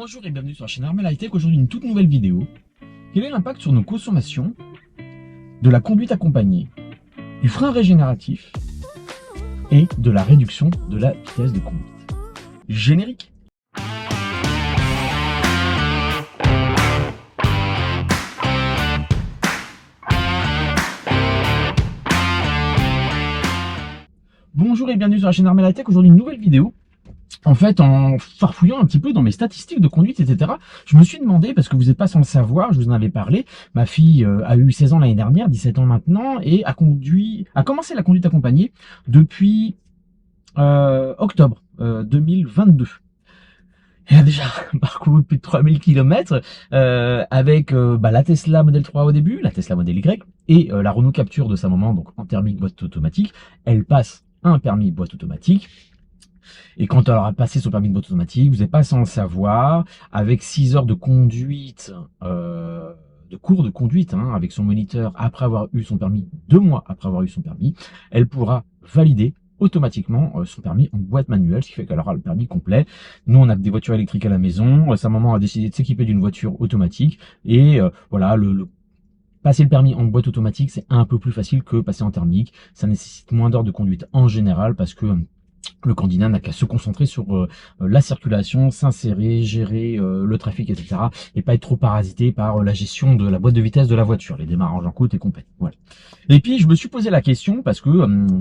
Bonjour et bienvenue sur la chaîne Armel High Tech. Aujourd'hui, une toute nouvelle vidéo. Quel est l'impact sur nos consommations de la conduite accompagnée, du frein régénératif et de la réduction de la vitesse de conduite? Générique. Bonjour et bienvenue sur la chaîne Armel High Tech. Aujourd'hui, une nouvelle vidéo. En fait, en farfouillant un petit peu dans mes statistiques de conduite, etc., je me suis demandé, parce que vous n'êtes pas sans le savoir, je vous en avais parlé, ma fille a eu 16 ans l'année dernière, 17 ans maintenant, et a commencé la conduite accompagnée depuis octobre 2022. Elle a déjà parcouru plus de 3000 km avec la Tesla Model 3 au début, la Tesla Model Y, et la Renault Captur de sa maman, donc en thermique boîte automatique. Elle passe un permis boîte automatique. Et quand elle aura passé son permis de boîte automatique, vous n'êtes pas sans le savoir, avec 6 heures de conduite, de cours de conduite, avec son moniteur après avoir eu son permis, 2 mois après avoir eu son permis, elle pourra valider automatiquement son permis en boîte manuelle, ce qui fait qu'elle aura le permis complet. Nous, on a des voitures électriques à la maison. Sa maman a décidé de s'équiper d'une voiture automatique. Et voilà, passer le permis en boîte automatique, c'est un peu plus facile que passer en thermique. Ça nécessite moins d'heures de conduite en général parce que le candidat n'a qu'à se concentrer sur la circulation, s'insérer, gérer le trafic, etc. et pas être trop parasité par la gestion de la boîte de vitesse de la voiture, les démarrages en côte et compagnie. Voilà. Et puis je me suis posé la question parce que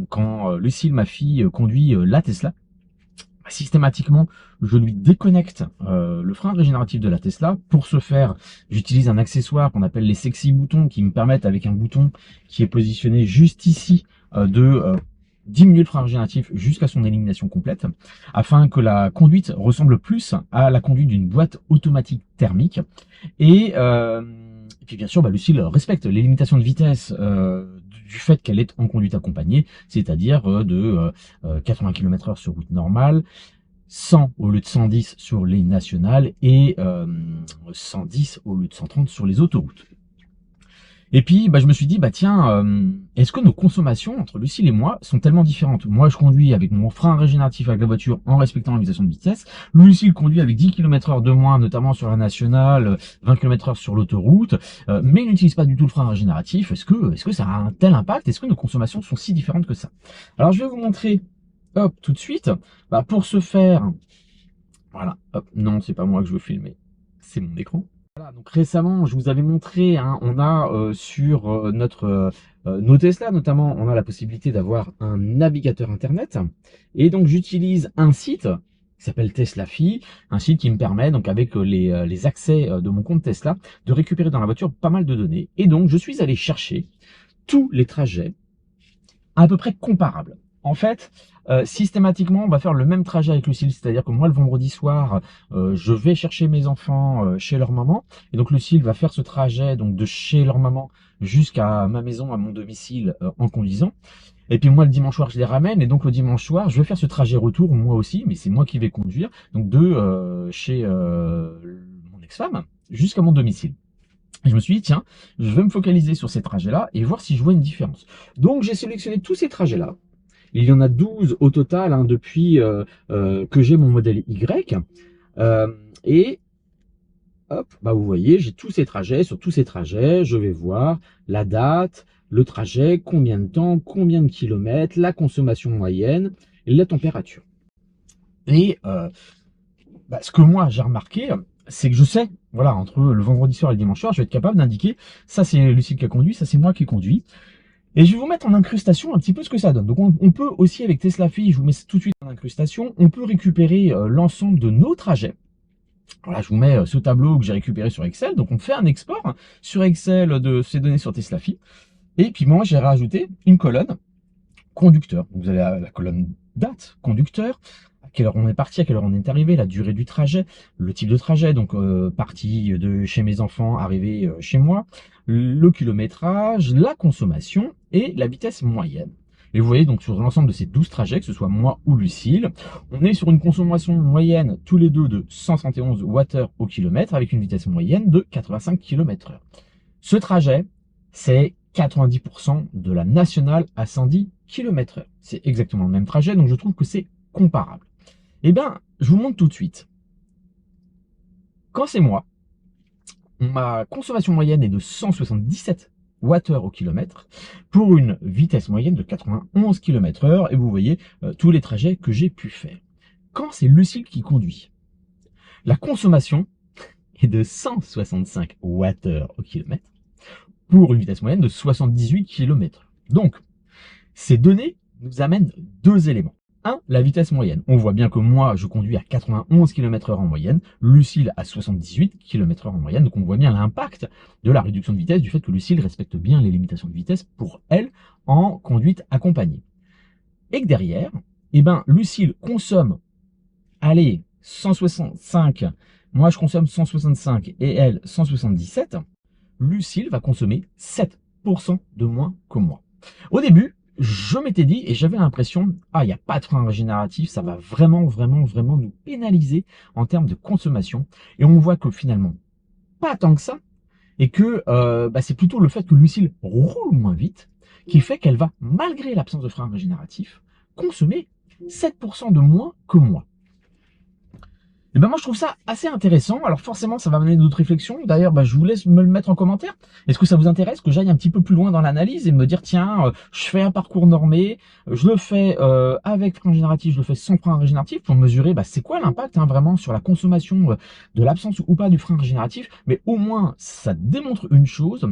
quand Lucille, ma fille, conduit la Tesla, systématiquement, je lui déconnecte le frein régénératif de la Tesla. Pour ce faire, j'utilise un accessoire qu'on appelle les sexy boutons qui me permettent, avec un bouton qui est positionné juste ici, de diminuer le frein régénératif jusqu'à son élimination complète, afin que la conduite ressemble plus à la conduite d'une boîte automatique thermique. Et puis bien sûr, Lucille respecte les limitations de vitesse du fait qu'elle est en conduite accompagnée, c'est-à-dire de 80 km/h sur route normale, 100 au lieu de 110 sur les nationales et 110 au lieu de 130 sur les autoroutes. Et puis, je me suis dit, tiens, est-ce que nos consommations entre Lucille et moi sont tellement différentes? Moi, je conduis avec mon frein régénératif avec la voiture en respectant la limitation de vitesse. Lucille conduit avec 10 km/h de moins, notamment sur la nationale, 20 km/h sur l'autoroute, mais n'utilise pas du tout le frein régénératif. Est-ce que ça a un tel impact? Est-ce que nos consommations sont si différentes que ça? Alors, je vais vous montrer, hop, tout de suite. Pour ce faire, voilà, hop, non, c'est pas moi que je veux filmer, c'est mon écran. Voilà, donc récemment, je vous avais montré, on a sur nos Tesla notamment, on a la possibilité d'avoir un navigateur internet. Et donc j'utilise un site qui s'appelle Tesla-Fi, un site qui me permet, donc avec les accès de mon compte Tesla, de récupérer dans la voiture pas mal de données. Et donc je suis allé chercher tous les trajets à peu près comparables. En fait, systématiquement, on va faire le même trajet avec Lucille, c'est-à-dire que moi, le vendredi soir, je vais chercher mes enfants chez leur maman, et donc Lucille va faire ce trajet donc de chez leur maman jusqu'à ma maison, à mon domicile, en conduisant. Et puis moi, le dimanche soir, je les ramène, et donc le dimanche soir, je vais faire ce trajet retour, moi aussi, mais c'est moi qui vais conduire, donc de chez mon ex-femme jusqu'à mon domicile. Et je me suis dit, tiens, je vais me focaliser sur ces trajets-là et voir si je vois une différence. Donc j'ai sélectionné tous ces trajets-là. Il y en a 12 au total depuis que j'ai mon modèle Y. Et hop, vous voyez, j'ai tous ces trajets. Sur tous ces trajets, je vais voir la date, le trajet, combien de temps, combien de kilomètres, la consommation moyenne et la température. Et ce que moi j'ai remarqué, c'est que je sais, voilà, entre le vendredi soir et le dimanche soir, je vais être capable d'indiquer, ça c'est Lucille qui a conduit, ça c'est moi qui ai conduit. Et je vais vous mettre en incrustation un petit peu ce que ça donne. Donc on peut aussi avec Tesla-Fi, je vous mets tout de suite en incrustation, on peut récupérer l'ensemble de nos trajets. Voilà, je vous mets ce tableau que j'ai récupéré sur Excel. Donc on fait un export sur Excel de ces données sur Tesla-Fi. Et puis moi j'ai rajouté une colonne conducteur. Donc vous avez la colonne date, conducteur, à quelle heure on est parti, à quelle heure on est arrivé, la durée du trajet, le type de trajet, donc parti de chez mes enfants, arrivé chez moi, le kilométrage, la consommation et la vitesse moyenne. Et vous voyez donc sur l'ensemble de ces 12 trajets, que ce soit moi ou Lucille, on est sur une consommation moyenne tous les deux de 171 Wh au kilomètre avec une vitesse moyenne de 85 km/h. Ce trajet, c'est 90% de la nationale à 110 km/h. C'est exactement le même trajet, donc je trouve que c'est comparable. Eh bien, je vous montre tout de suite. Quand c'est moi, ma consommation moyenne est de 177 Wh au kilomètre pour une vitesse moyenne de 91 km/h, et vous voyez tous les trajets que j'ai pu faire. Quand c'est Lucille qui conduit, la consommation est de 165 Wh au kilomètre pour une vitesse moyenne de 78 km. Donc, ces données nous amènent deux éléments. Un, la vitesse moyenne. On voit bien que moi, je conduis à 91 km/h en moyenne, Lucille à 78 km/h en moyenne, donc on voit bien l'impact de la réduction de vitesse, du fait que Lucille respecte bien les limitations de vitesse pour elle en conduite accompagnée. Et que derrière, eh ben, Lucille consomme, allez, 165, moi je consomme 165 et elle 177, Lucille va consommer 7% de moins que moi. Au début, je m'étais dit, et j'avais l'impression, il n'y a pas de frein régénératif, ça va vraiment nous pénaliser en termes de consommation. Et on voit que finalement, pas tant que ça, et que c'est plutôt le fait que Lucille roule moins vite, qui fait qu'elle va, malgré l'absence de frein régénératif, consommer 7% de moins que moi. Et ben moi je trouve ça assez intéressant. Alors forcément ça va mener d'autres réflexions. D'ailleurs je vous laisse me le mettre en commentaire. Est-ce que ça vous intéresse que j'aille un petit peu plus loin dans l'analyse et me dire tiens je fais un parcours normé, je le fais avec frein régénératif, je le fais sans frein régénératif pour mesurer c'est quoi l'impact vraiment sur la consommation de l'absence ou pas du frein régénératif. Mais au moins ça démontre une chose,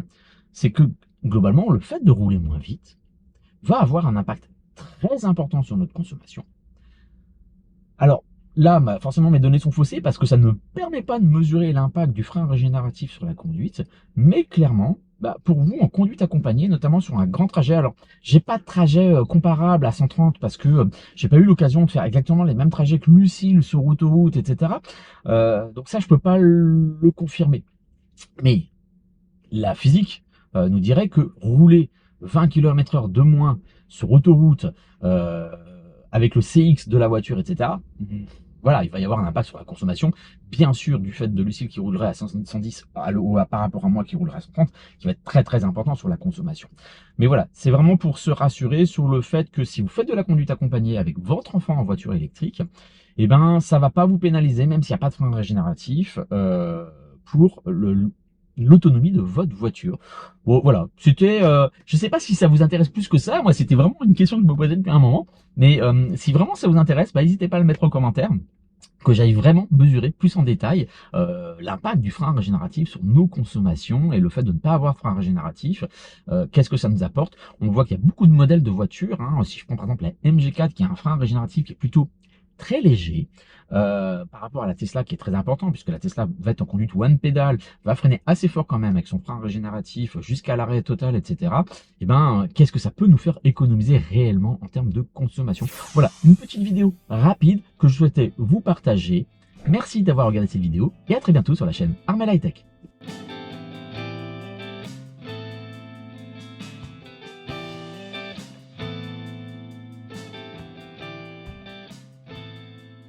c'est que globalement le fait de rouler moins vite va avoir un impact très important sur notre consommation. Alors là, forcément, mes données sont faussées parce que ça ne me permet pas de mesurer l'impact du frein régénératif sur la conduite. Mais clairement, pour vous, en conduite accompagnée, notamment sur un grand trajet, alors j'ai pas de trajet comparable à 130 parce que j'ai pas eu l'occasion de faire exactement les mêmes trajets que Lucille sur autoroute, etc. Donc ça, je peux pas le confirmer. Mais la physique nous dirait que rouler 20 km/h de moins sur autoroute avec le CX de la voiture, etc., voilà, il va y avoir un impact sur la consommation, bien sûr, du fait de Lucille qui roulerait à 110 par rapport à moi qui roulerait à 130, qui va être très important sur la consommation. Mais voilà, c'est vraiment pour se rassurer sur le fait que si vous faites de la conduite accompagnée avec votre enfant en voiture électrique, eh ben ça va pas vous pénaliser, même s'il n'y a pas de frein régénératif, pour l'autonomie de votre voiture. Bon voilà, c'était, je sais pas si ça vous intéresse plus que ça, moi c'était vraiment une question que je me posais depuis un moment, mais si vraiment ça vous intéresse, n'hésitez pas à le mettre en commentaire, que j'aille vraiment mesurer plus en détail l'impact du frein régénératif sur nos consommations et le fait de ne pas avoir de frein régénératif, qu'est-ce que ça nous apporte. On voit qu'il y a beaucoup de modèles de voitures, si je prends par exemple la MG4 qui a un frein régénératif qui est plutôt très léger par rapport à la Tesla qui est très important, puisque la Tesla va être en conduite one pédale, va freiner assez fort quand même avec son frein régénératif jusqu'à l'arrêt total, etc. Et qu'est-ce que ça peut nous faire économiser réellement en termes de consommation. Voilà, une petite vidéo rapide que je souhaitais vous partager. Merci d'avoir regardé cette vidéo et à très bientôt sur la chaîne Armel High Tech.